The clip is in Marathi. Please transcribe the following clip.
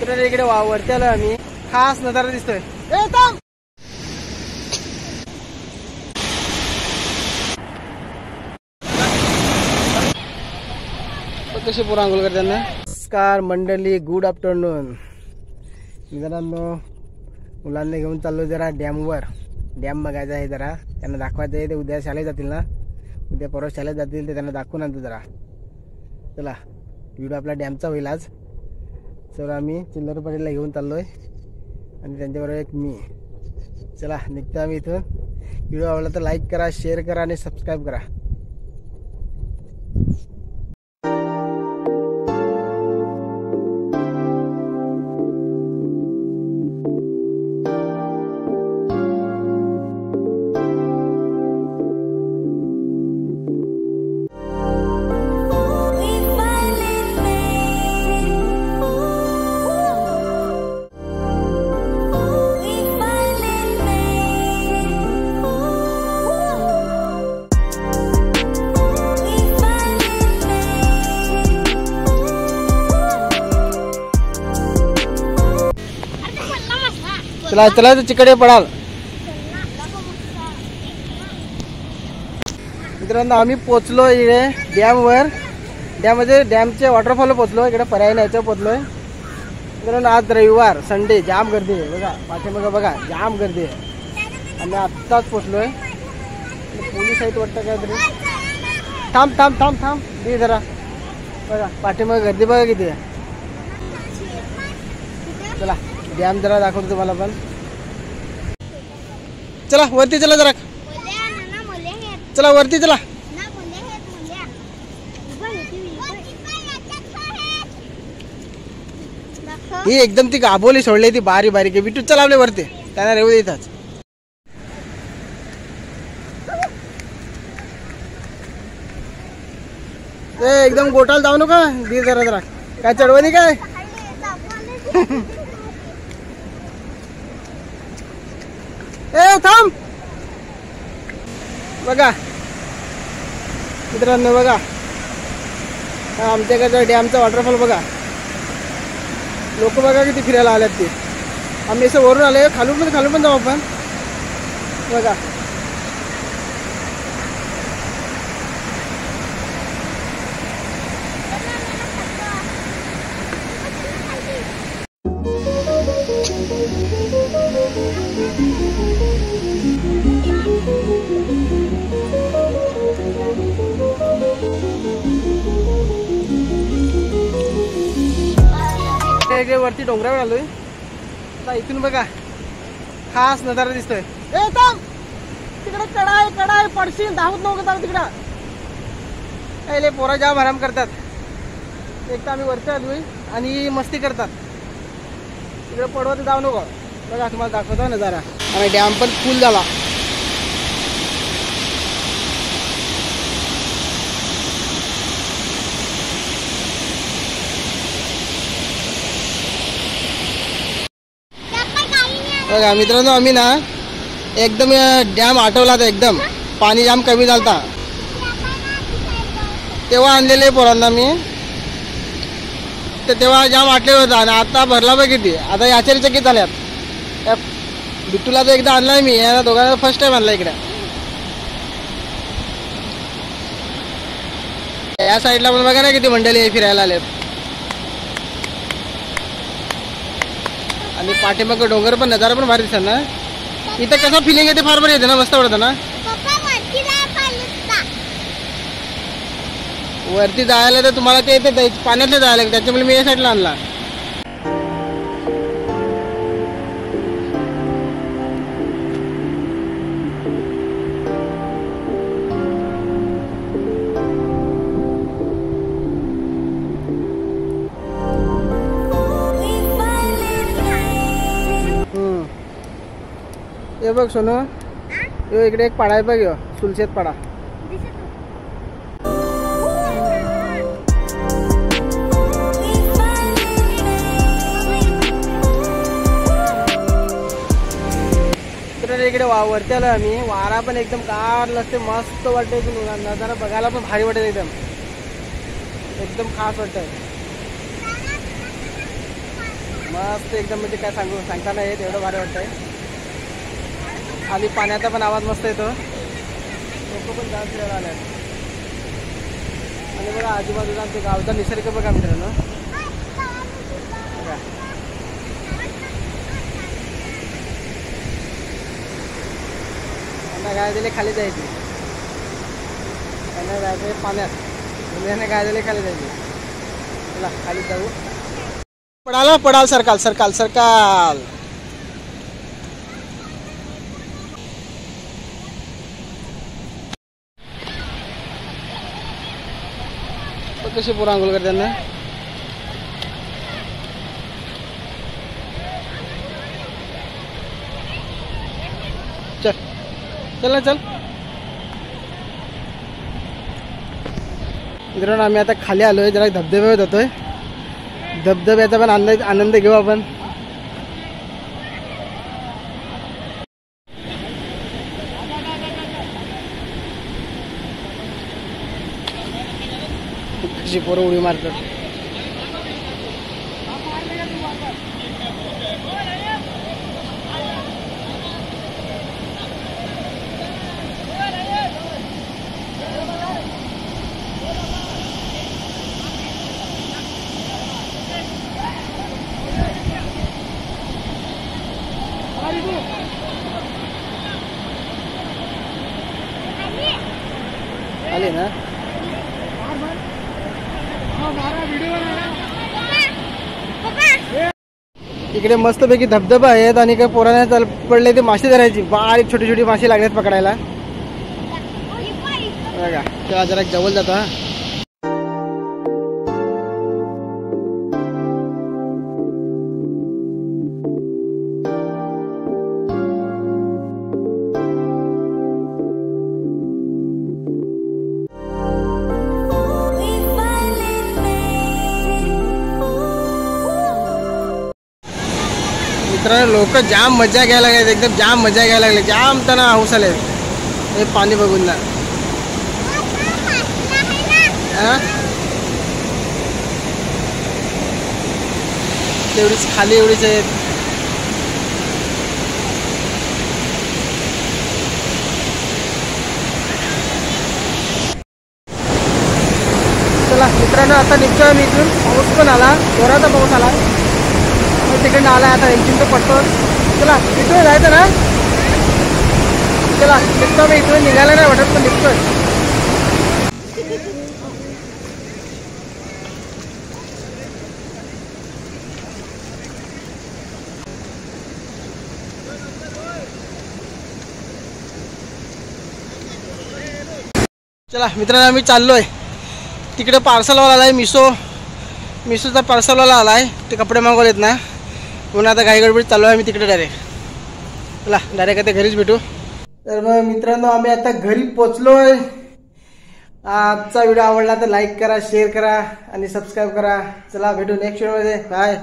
मित्रांनो इकडे वरती आलो आम्ही. खास नजारा दिसतोय. कशी पोरं आंघोळ करतात ना. नमस्कार मंडळी, गुड आफ्टरनून. मित्रांनो मुलांना घेऊन चाललो जरा डॅमवर. डॅम बघायचा आहे जरा, त्यांना दाखवायचं आहे. ते उद्या शाळेत जातील ना, उद्या परवा शाळेत जातील, ते त्यांना दाखवून आणतो जरा. चला व्हिडिओ आपला डॅमचा होईल आज. सर आम्ही चिल्लरपाटीला घेऊन चाललोय आणि त्यांच्याबरोबर एक मी. चला निघतो आम्ही इथून. व्हिडिओ आवडला तर लाईक करा, शेअर करा आणि सबस्क्राईब करा. चला चला चिकडे पडाल. मित्रांनो आम्ही पोचलो इकडे डॅमवर. डॅममध्ये डॅमचे वॉटरफॉल पोचलो. इकडे पर्याय न्यायचं पोचलोय. मित्रांनो आज रविवार, संडे, जाम गर्दी आहे. बघा पाठीमागं बघा, जाम गर्दी आहे. आम्ही आत्ताच पोचलोय. पोलीस आहेत वाटतं काहीतरी. थांब थांब थांब थांब दे जरा. बघा पाठीमागं गर्दी बघा किती आहे. चला डॅम जरा दाखवतो तुम्हाला पण. चला वरती चला जरा. चला वरती चला. ही एकदम ती गाभोली सोडली ती बारी बारीक. बिटू चला आपल्या वरती, त्यांना रेऊ देतात. एकदम गोटाला जाऊ नका. दे जरा जरा. काय चढवणी काय. थांब. बघा मित्रांनो बघा आमच्याकडचा डॅमचा वॉटरफॉल बघा. लोक बघा किती फिरायला आल्यात ते. आम्ही असं वरून आले, खालून पण जाऊ आपण. बघा वरती डोंगरावर आलोय. इथून बघा खास नजारा दिसतोय. तिकडे कडाय पडशील. धावत नव्हतं तिकडं. पहिले पोरा जाम आराम करतात. एक तर आम्ही वरती आलोय आणि मस्ती करतात. तिकडे पडवत जाऊ नको. बघा तुम्हाला दाखवतो नजारा. आणि डॅम पण फुल झाला. बघा मित्रांनो आम्ही ना एकदम डॅम आटवला होता. एकदम पाणी जाम कमी झालता तेव्हा आणलेले पोरांना मी. तर तेव्हा जाम आटले होता आणि आता भरला बघ किती. आता आश्चर्यचकित झाल्यात. बिट्टूला तर एकदा आणलाय मी. या दोघांना फर्स्ट टाइम आणला इकडे. या साईडला पण बघा ना किती मंडळी फिरायला आलेत. आणि पाठीमागं डोंगर पण नजारा पण भारी दिसत ना. इथं कसं फिलिंग येते फार बरं येते ना. मस्त वाटतं ना. वरती जायला तर तुम्हाला ते येते पाण्यातले जायला, त्याच्यामुळे मी या साईडला आणला. हे बघ सोनू, इकडे एक पाडा आहे बघ, सुलशेत पाडा. इकडे वरती आलो आम्ही. वारा पण एकदम गार लागते, मस्त वाटते. नजारा बघायला पण भारी वाटत. एकदम खास वाटत. मस्त एकदम, म्हणजे काय सांगता नाही येत एवढं भारी वाटतंय. खाली पाण्याचा पण आवाज मस्त येतो. लोक पण जास्त फिरायला आले. आणि बघा आजूबाजूला आमच्या गावचा निसर्ग बघा मित्रांनो. बघा त्यांना गाय दिले खाली जायची, त्यांना जायचं पाण्यात, मुलांना गाय दिले खाली जायची. चला खाली जाऊ. पडाल सरकाल सरकाल सरकाल. कशी पोरं आंघोळ करतात ना. चल चल ना चल. मित्रांनो आम्ही आता खाली आलोय, जरा धबधब्यावर जातोय. धबधब्याचा पण आनंद घेऊ आपण. कशी पोरं उडी मारतात. आले ना. इकडे मस्तपैकी धबधबा आहेत आणि काही पोरांना पडले ते मासे धरायची. बारीक छोटी छोटी मासे लागल्यात पकडायला. बघा तेव्हा जरा जवळ जातो. हा मित्रांनो लोक जाम मजा घ्यायला लागले, एकदम जाम मजा घ्यायला लागले. जाम त्यांना हौस आले हे पाणी बघून ना. तेवढीच खाली एवढीच आहेत. चला मित्रांनो आता निघतोय मी इथून. पाऊस पण आला, जोराचा पाऊस आला. तिकडनं आला आता इंजिन तो पडतो. चला इथून जायचं ना. चला निघतो मी इथून. निघायला नाही वाटत पण निघतोय. चला मित्रांनो आम्ही चाललोय. तिकडे पार्सलवाला आलाय. मिशोचा पार्सलवाला आलाय. ते कपडे मागवलेत ना, म्हणून आता घाई गडबडीत चाललो आहे मी तिकडे डायरेक्ट. चला डायरेक्ट आता घरीच भेटू. तर मग मित्रांनो आम्ही आता घरी पोचलोय. आजचा व्हिडिओ आवडला तर लाईक करा, शेअर करा आणि सबस्क्राईब करा. चला भेटू नेक्स्ट व्हिडिओमध्ये. बाय.